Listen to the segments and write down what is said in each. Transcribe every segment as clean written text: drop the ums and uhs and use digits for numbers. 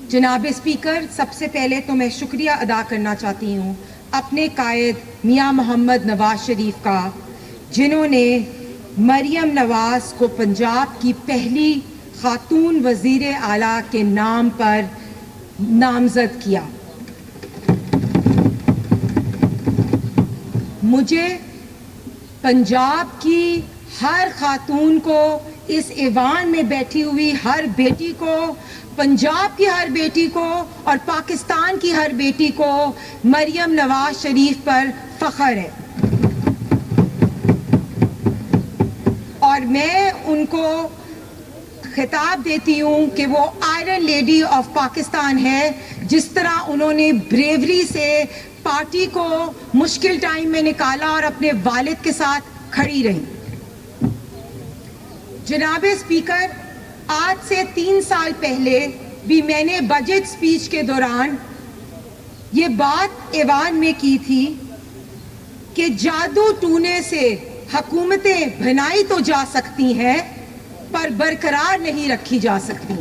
جناب اسپیکر، سب سے پہلے تو میں شکریہ ادا کرنا چاہتی ہوں اپنے قائد میاں محمد نواز شریف کا، جنہوں نے مریم نواز کو پنجاب کی پہلی خاتون وزیر اعلیٰ کے نام پر نامزد کیا۔ مجھے پنجاب کی ہر خاتون کو، اس ایوان میں بیٹھی ہوئی ہر بیٹی کو، پنجاب کی ہر بیٹی کو اور پاکستان کی ہر بیٹی کو مریم نواز شریف پر فخر ہے، اور میں ان کو خطاب دیتی ہوں کہ وہ آئرن لیڈی آف پاکستان ہے۔ جس طرح انہوں نے بریوری سے پارٹی کو مشکل ٹائم میں نکالا اور اپنے والد کے ساتھ کھڑی رہی۔ جناب اسپیکر، آج سے 3 سال پہلے بھی میں نے بجٹ سپیچ کے دوران یہ بات ایوان میں کی تھی کہ جادو ٹونے سے حکومتیں بنائی تو جا سکتی ہیں پر برقرار نہیں رکھی جا سکتی۔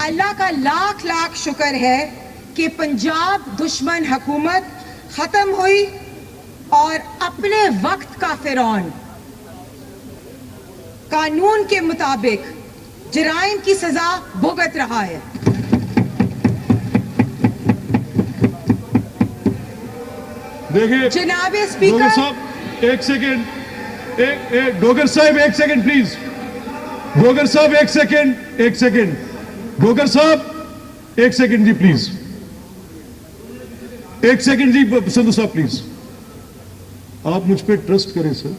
اللہ کا لاکھ لاکھ شکر ہے کہ پنجاب دشمن حکومت ختم ہوئی اور اپنے وقت کا فرعون قانون کے مطابق جرائم کی سزا بھگت رہا ہے۔ دیکھیے جناب اسپیکر، ڈوگر صاحب ایک سیکنڈ، ڈوگر صاحب ایک سیکنڈ پلیز، ڈوگر صاحب ایک سیکنڈ، ڈوگر صاحب ایک سیکنڈ جی پلیز، ایک سیکنڈ جی سندھو صاحب پلیز، آپ مجھ پہ ٹرسٹ کریں سر،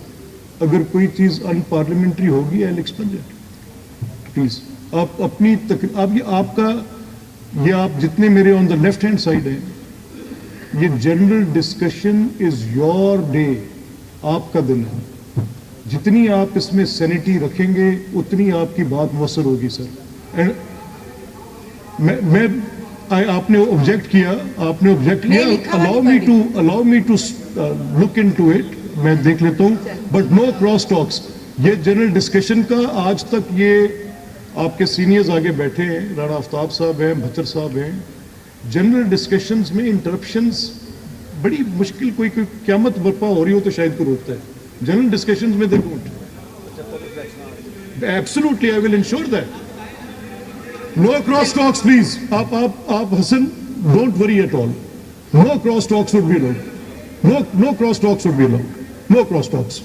اگر کوئی چیز ان پارلیمنٹری ہوگی آئی ول ایکسپنج اٹ پلیز۔ آپ اپنی آپ کا یہ آپ جتنے میرے آن دا لیفٹ ہینڈ سائڈ ہیں، یہ general discussion is your day, آپ کا دن ہے، جتنی آپ اس میں سینٹی رکھیں گے اتنی آپ کی بات مؤثر ہوگی سر۔ میں آپ نے آبجیکٹ کیا، allow me to look into it, میں دیکھ لیتا ہوں، بٹ نو کراس ٹاکس۔ یہ جنرل ڈسکشن کا آج تک یہ آپ کے سینئرز آگے بیٹھے ہیں، رانا آفتاب صاحب ہیں، بھچر صاحب ہیں، جنرل ڈسکشنز میں انٹرپشنز بڑی مشکل، کوئی قیامت برپا ہو رہی ہو تو شاید کو روکتا ہے، جنرل ڈسکشنز میں they don't. Absolutely I will ensure that no cross talks please. آپ Hassan don't worry at all, no cross talks would be allowed, no cross talks would be allowed, no cross talks.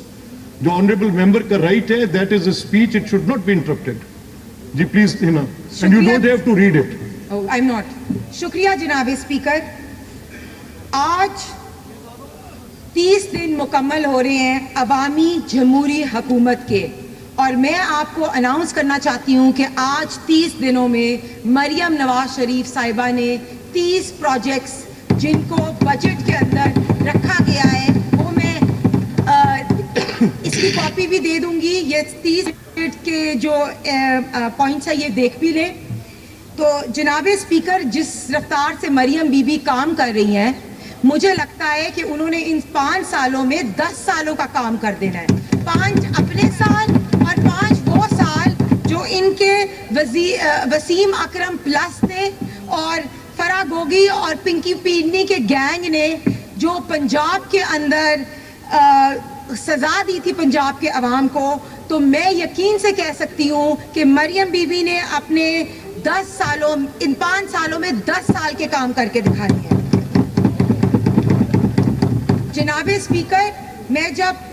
جو honourable member کا right ہے، that is a speech, it should not be interrupted جی please, ہنا، and you don't have to read it. I am not. شکریہ جناب speaker, آج 30 دن مکمل ہو رہے ہیں عوامی جمہوری حکومت کے، اور میں آپ کو اناؤنس کرنا چاہتی ہوں کہ آج 30 دنوں میں مریم نواز شریف صاحبہ نے 30 پروجیکٹس جن کو بجٹ کے اندر رکھا گیا ہے، وہ میں اس کی کاپی بھی دے دوں گی، یہ 30 کے جو پوائنٹس ہیں یہ دیکھ بھی لیں۔ تو جناب اسپیکر، جس رفتار سے مریم بی بی کام کر رہی ہیں، مجھے لگتا ہے کہ انہوں نے ان 5 سالوں میں 10 سالوں کا کام کر دینا ہے، 5 اپنے سال اور 5 وہ سال جو ان کے وسیم اکرم پلس نے اور فرا گوگی اور پنکی پیڈنی کے گینگ نے جو پنجاب کے اندر سزا دی تھی پنجاب کے عوام کو۔ تو میں یقین سے کہہ سکتی ہوں کہ مریم بی بی نے اپنے 10 سالوں، ان 5 سالوں میں 10 سال کے کام کر کے دکھا دیے۔ جناب اسپیکر، میں جب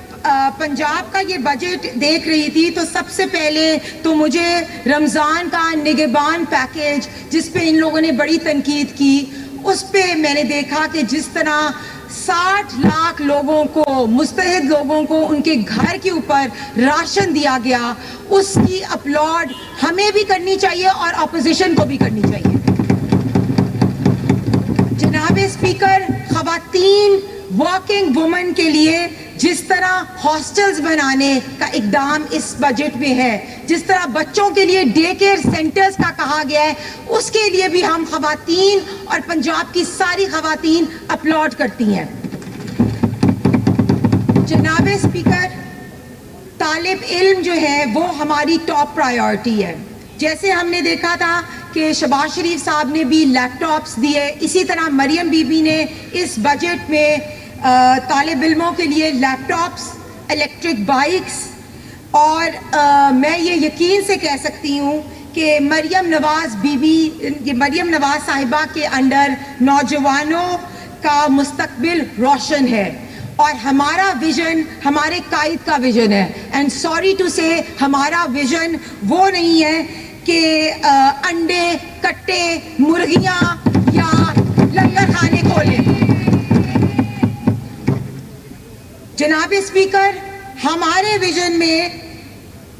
پنجاب کا یہ بجٹ دیکھ رہی تھی تو سب سے پہلے تو مجھے رمضان کا نگہبان پیکیج، جس پہ ان لوگوں نے بڑی تنقید کی، اس پہ میں نے دیکھا کہ جس طرح 60 لاکھ لوگوں کو، مستحد لوگوں کو ان کے گھر کے اوپر راشن دیا گیا، اس کی اپلوڈ ہمیں بھی کرنی چاہیے اور اپوزیشن کو بھی کرنی چاہیے۔ جناب اسپیکر، خواتین ورکنگ وومن کے لیے جس طرح ہاسٹلز بنانے کا اقدام اس بجٹ میں ہے، جس طرح بچوں کے لیے ڈے کیئر سینٹرز کا کہا گیا ہے، اس کے لیے بھی ہم خواتین اور پنجاب کی ساری خواتین اپلوڈ کرتی ہیں۔ جناب اسپیکر، طالب علم جو ہے وہ ہماری ٹاپ پرائیورٹی ہے۔ جیسے ہم نے دیکھا تھا کہ شہباز شریف صاحب نے بھی لیپ ٹاپس دیے، اسی طرح مریم بی بی نے اس بجٹ میں طالب علموں کے لیے لیپ ٹاپس، الیکٹرک بائکس، اور میں یہ یقین سے کہہ سکتی ہوں کہ مریم نواز صاحبہ کے انڈر نوجوانوں کا مستقبل روشن ہے، اور ہمارا ویژن ہمارے قائد کا ویژن ہے. اینڈ سوری ٹو سے ہمارا ویژن وہ نہیں ہے کہ انڈے، کٹے، مرغیاں یا لنگر خانے کھولیں. جناب اسپیکر، ہمارے ویژن میں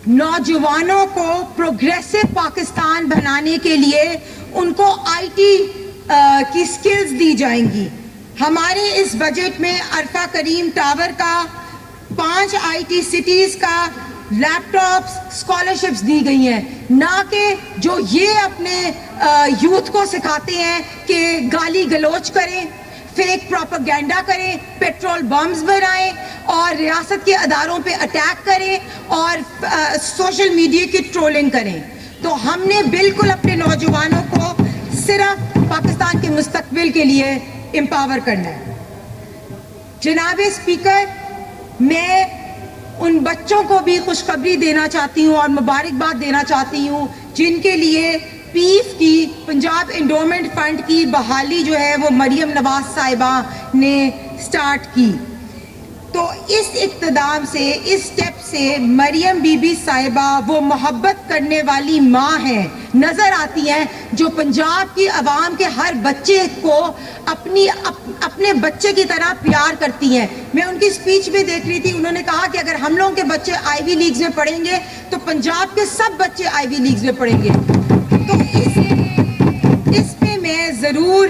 نوجوانوں کو پروگریسو پاکستان بنانے کے لیے ان کو آئی ٹی کی سکلز دی جائیں گی. ہمارے اس بجٹ میں عرفہ کریم ٹاور کا، 5 آئی ٹی سٹیز کا لیپ ٹاپس، اسکالرشپس دی گئی ہیں، نہ کہ جو یہ اپنے یوتھ کو سکھاتے ہیں کہ گالی گلوچ کریں، فیک پروپیگنڈا کریں، پیٹرول بمز بنائیں اور ریاست کے اداروں پہ اٹیک کریں اور سوشل میڈیا کی ٹرولنگ کریں. تو ہم نے بالکل اپنے نوجوانوں کو صرف پاکستان کے مستقبل کے لیے امپاور کرنا ہے. جناب اسپیکر، میں ان بچوں کو بھی خوشخبری دینا چاہتی ہوں اور مبارکباد دینا چاہتی ہوں جن کے لیے پیف کی، پنجاب انڈومنٹ فنڈ کی بحالی جو ہے وہ مریم نواز صاحبہ نے سٹارٹ کی. تو اس اقتدام سے، اس سٹیپ سے مریم بی بی صاحبہ وہ محبت کرنے والی ماں ہیں، نظر آتی ہیں، جو پنجاب کی عوام کے ہر بچے کو اپنے بچے کی طرح پیار کرتی ہیں. میں ان کی سپیچ میں دیکھ رہی تھی، انہوں نے کہا کہ اگر ہم لوگوں کے بچے آئی وی لیگز میں پڑھیں گے تو پنجاب کے سب بچے آئی وی لیگز میں پڑھیں گے. تو اس میں میں ضرور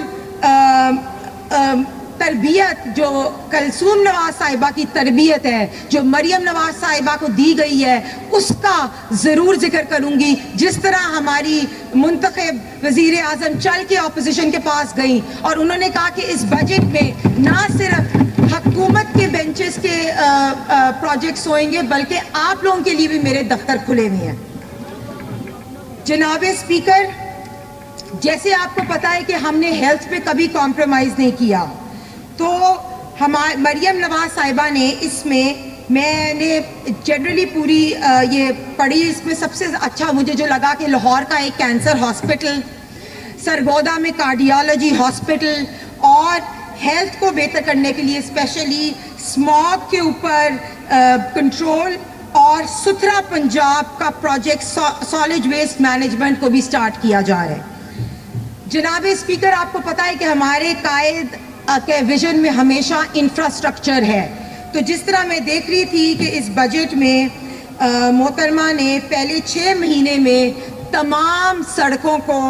تربیت جو کلثوم نواز صاحبہ کی تربیت ہے، جو مریم نواز صاحبہ کو دی گئی ہے، اس کا ضرور ذکر کروں گی. جس طرح ہماری منتخب وزیر اعظم چل کے اپوزیشن کے پاس گئیں اور انہوں نے کہا کہ اس بجٹ میں نہ صرف حکومت کے بینچز کے پروجیکٹس ہوئیں گے بلکہ آپ لوگوں کے لیے بھی میرے دفتر کھلے ہوئے ہیں. جناب اسپیکر، جیسے آپ کو پتا ہے کہ ہم نے ہیلتھ پہ کبھی کمپرومائز نہیں کیا، تو مریم نواز صاحبہ نے اس میں نے جنرلی پوری یہ پڑھی، اس میں سب سے اچھا مجھے جو لگا کہ لاہور کا ایک کینسر ہاسپٹل، سرگودا میں کارڈیالوجی ہاسپٹل، اور ہیلتھ کو بہتر کرنے کے لیے اسپیشلی اسموگ کے اوپر کنٹرول اور ستھرا پنجاب کا پروجیکٹ سالج ویسٹ مینجمنٹ کو بھی سٹارٹ کیا جا رہا ہے. جناب اسپیکر، آپ کو پتا ہے کہ ہمارے قائد کے ویژن میں ہمیشہ انفراسٹرکچر ہے. تو جس طرح میں دیکھ رہی تھی کہ اس بجٹ میں محترمہ نے پہلے 6 مہینے میں تمام سڑکوں کو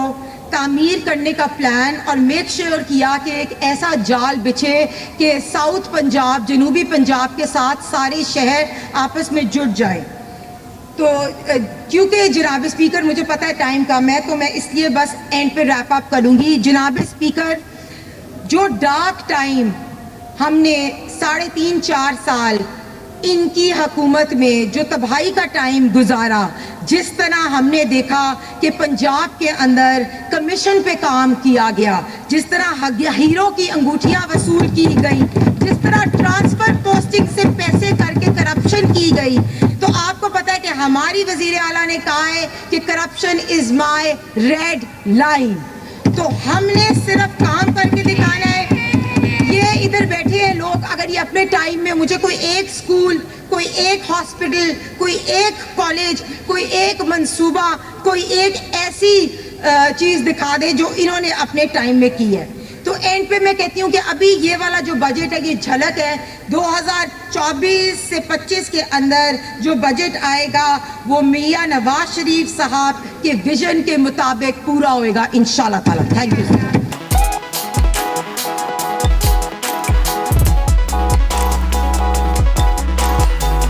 تعمیر کرنے کا پلان اور میک شیور کیا کہ ایک ایسا جال بچھے کہ ساؤتھ پنجاب، جنوبی پنجاب کے ساتھ سارے شہر آپس میں جڑ جائیں. تو کیونکہ جناب اسپیکر مجھے پتہ ہے ٹائم کم ہے، تو میں اس لیے بس اینڈ پہ ریپ اپ کروں گی. جناب اسپیکر، جو ڈارک ٹائم ہم نے 3.5-4 سال ان کی حکومت میں جو تباہی کا ٹائم گزارا، جس طرح ہم نے دیکھا کہ پنجاب کے اندر کمیشن پہ کام کیا گیا، جس طرح ہیرو کی انگوٹھیاں وصول کی گئی، جس طرح ٹرانسفر پوسٹنگ سے پیسے کر کے کرپشن کی گئی، تو آپ کو پتہ ہے کہ ہماری وزیر اعلیٰ نے کہا ہے کہ کرپشن از مائی ریڈ لائن. تو ہم نے صرف کام کر کے دکھانا ہے. یہ ادھر بیٹھے ہیں لوگ، اگر یہ اپنے ٹائم میں مجھے کوئی ایک سکول، کوئی ایک ہاسپٹل، کوئی ایک کالج، کوئی ایک منصوبہ، کوئی ایک ایسی چیز دکھا دے جو انہوں نے اپنے ٹائم میں کی ہے. تو اینڈ پہ میں کہتی ہوں کہ ابھی یہ والا جو بجٹ ہے یہ جھلک ہے. 2024 سے 25 کے اندر جو بجٹ آئے گا وہ میاں نواز شریف صاحب کے ویژن کے مطابق پورا ہوئے گا انشاءاللہ تعالی. Thank you.